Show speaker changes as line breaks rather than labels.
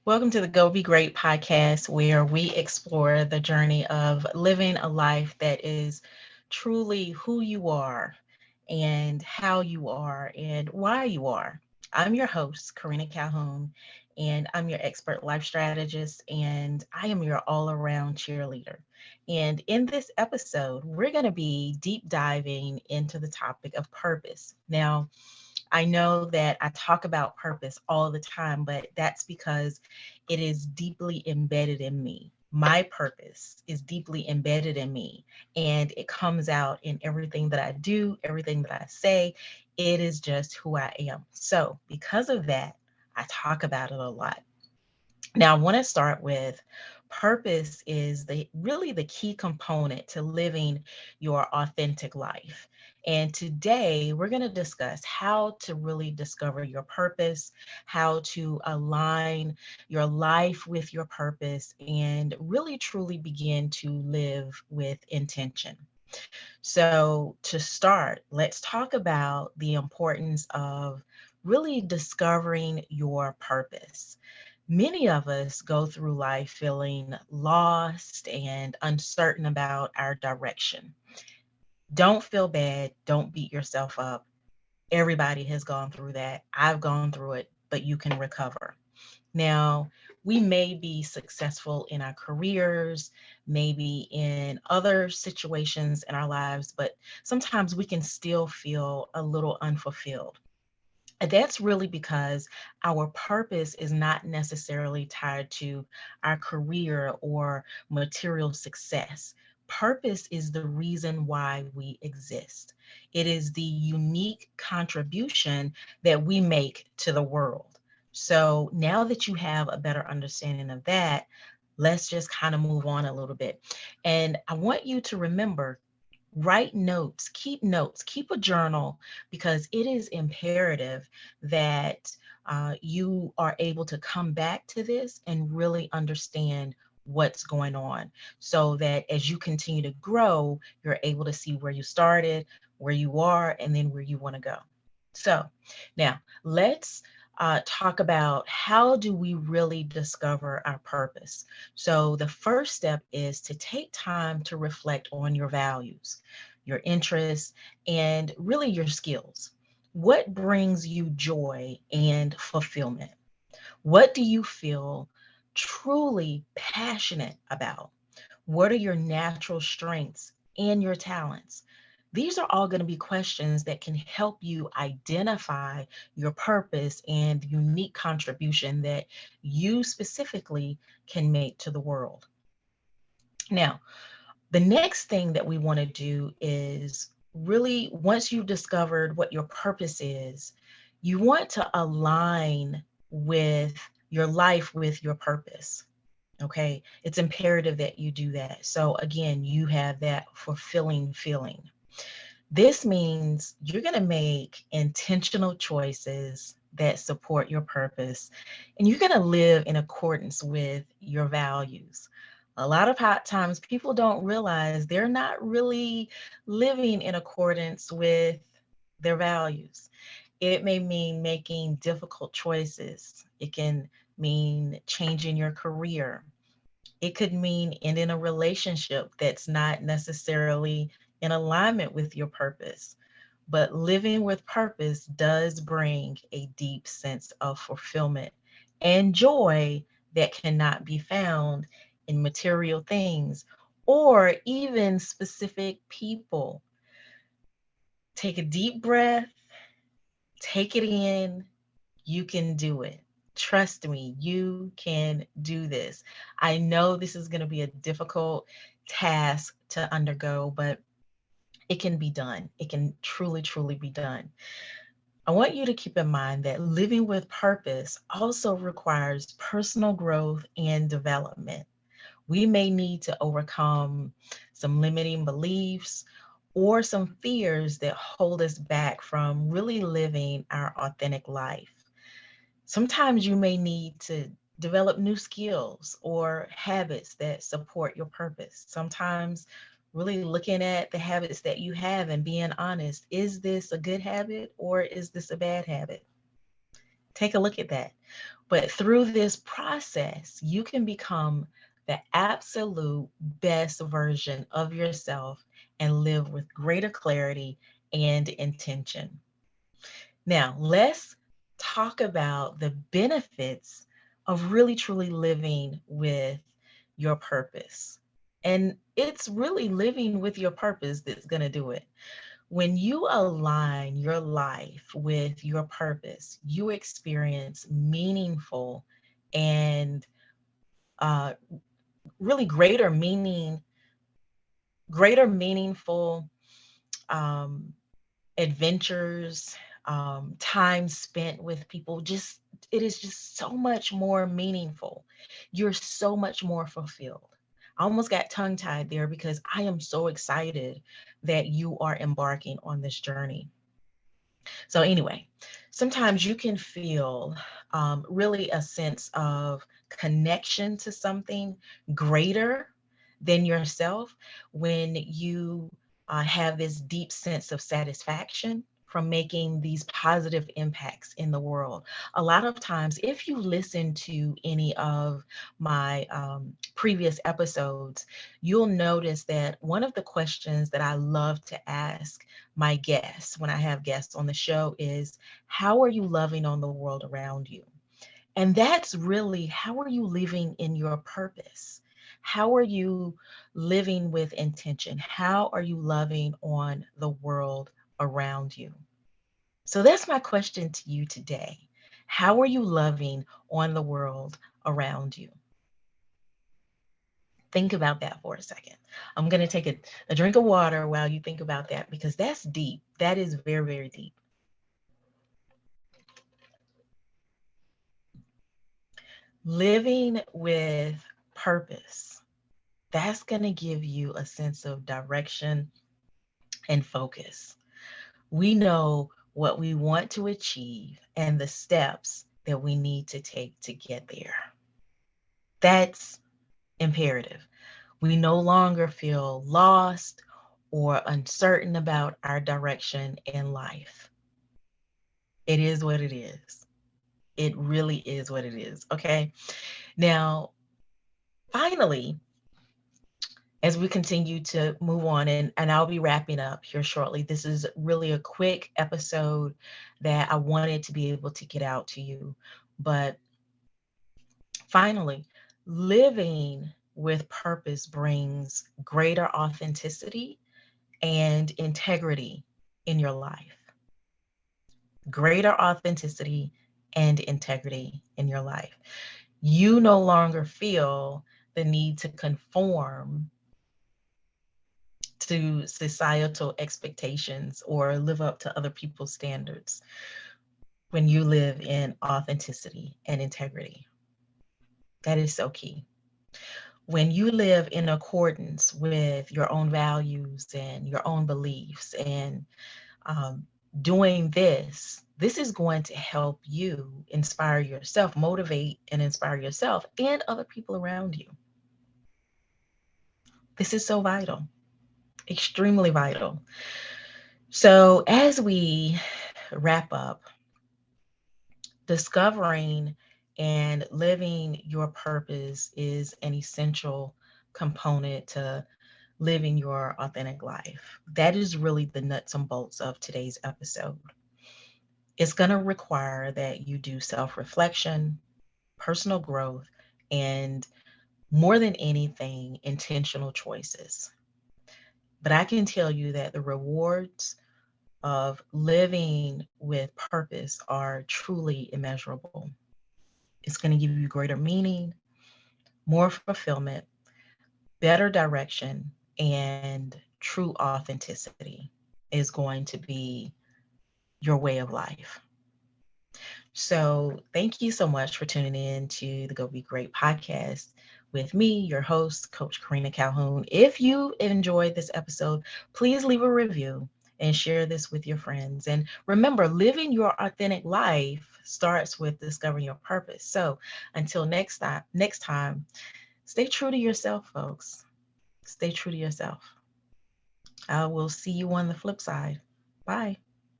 Welcome to the Go Be Great podcast, where we explore the journey of living a life that is truly who you are and how you are and why you are. I'm your host, Karena Calhoun, and I'm your expert life strategist, and I am your all around cheerleader. And in this episode, we're going to be deep diving into the topic of purpose. Now, I know that I talk about purpose all the time, but that's because it is deeply embedded in me. My purpose is deeply embedded in me, and it comes out in everything that I do, everything that I say. It is just who I am. So, because of that, I talk about it a lot. Now, I want to start with purpose is the really the key component to living your authentic life. And today we're going to discuss how to really discover your purpose, how to align your life with your purpose, and really truly begin to live with intention. So, to start, let's talk about the importance of really discovering your purpose. Many of us go through life feeling lost and uncertain about our direction. Don't feel bad. Don't beat yourself up. Everybody has gone through that. I've gone through it, but you can recover. Now, we may be successful in our careers, maybe in other situations in our lives, but sometimes we can still feel a little unfulfilled. And that's really because our purpose is not necessarily tied to our career or material success. Purpose is the reason why we exist. It is the unique contribution that we make to the world. So now that you have a better understanding of that, let's just kind of move on a little bit. And I want you to remember, write notes, keep a journal, because it is imperative that you are able to come back to this and really understand what's going on, so that as you continue to grow, you're able to see where you started, where you are, and then where you want to go. So now let's talk about how do we really discover our purpose. So the first step is to take time to reflect on your values, your interests, and really your skills. What brings you joy and fulfillment? What do you feel truly passionate about? What are your natural strengths and your talents? These are all going to be questions that can help you identify your purpose and the unique contribution that you specifically can make to the world. Now, the next thing that we want to do is really, once you've discovered what your purpose is, you want to align with your life with your purpose. Okay. It's imperative that you do that. So, again, you have that fulfilling feeling. This means you're going to make intentional choices that support your purpose, and you're going to live in accordance with your values. A lot of times people don't realize they're not really living in accordance with their values. It may mean making difficult choices. It can mean changing your career. It could mean ending a relationship that's not necessarily in alignment with your purpose. But living with purpose does bring a deep sense of fulfillment and joy that cannot be found in material things or even specific people. Take a deep breath, take it in. You can do it. Trust me, you can do this. I know this is going to be a difficult task to undergo, but it can be done. It can truly, truly be done. I want you to keep in mind that living with purpose also requires personal growth and development. We may need to overcome some limiting beliefs or some fears that hold us back from really living our authentic life. Sometimes you may need to develop new skills or habits that support your purpose. Sometimes really looking at the habits that you have and being honest, is this a good habit or is this a bad habit? Take a look at that. But through this process, you can become the absolute best version of yourself and live with greater clarity and intention. Now, let's talk about the benefits of really truly living with your purpose. And it's really living with your purpose that's going to do it. When you align your life with your purpose, you experience meaningful and uh, really greater meaningful um, adventures, time spent with people. Just it is just so much more meaningful. You're so much more fulfilled. I almost got tongue tied there because I am so excited that you are embarking on this journey. So, anyway, sometimes you can feel really a sense of connection to something greater than yourself when you have this deep sense of satisfaction from making these positive impacts in the world. A lot of times, if you listen to any of my previous episodes, you'll notice that one of the questions that I love to ask my guests when I have guests on the show is, how are you loving on the world around you? And that's really, how are you living in your purpose? How are you living with intention? How are you loving on the world around you? So that's my question to you today. How are you loving on the world around you? Think about that for a second. I'm going to take a drink of water while you think about that because that's deep. That is very, very deep. Living with purpose, that's going to give you a sense of direction and focus. We know what we want to achieve and the steps that we need to take to get there. That's imperative. We no longer feel lost or uncertain about our direction in life. It is what it is. It really is what it is. Okay. Now, finally, as we continue to move on, and I'll be wrapping up here shortly. This is really a quick episode that I wanted to be able to get out to you. But finally, living with purpose brings greater authenticity and integrity in your life. Greater authenticity and integrity in your life. You no longer feel the need to conform to societal expectations or live up to other people's standards when you live in authenticity and integrity. That is so key. When you live in accordance with your own values and your own beliefs and um, doing this is going to help you inspire yourself, motivate and inspire yourself and other people around you. This is so vital, extremely vital. So, as we wrap up, discovering and living your purpose is an essential component to living your authentic life. That is really the nuts and bolts of today's episode. It's going to require that you do self reflection, personal growth, and more than anything, intentional choices. But I can tell you that the rewards of living with purpose are truly immeasurable. It's going to give you greater meaning, more fulfillment, better direction, and true authenticity is going to be your way of life. So, thank you so much for tuning in to the Go Be Great podcast with me, your host, Coach Karena Calhoun. If you enjoyed this episode, please leave a review and share this with your friends. And remember, living your authentic life starts with discovering your purpose. So, until next time, stay true to yourself, folks. Stay true to yourself. I will see you on the flip side. Bye.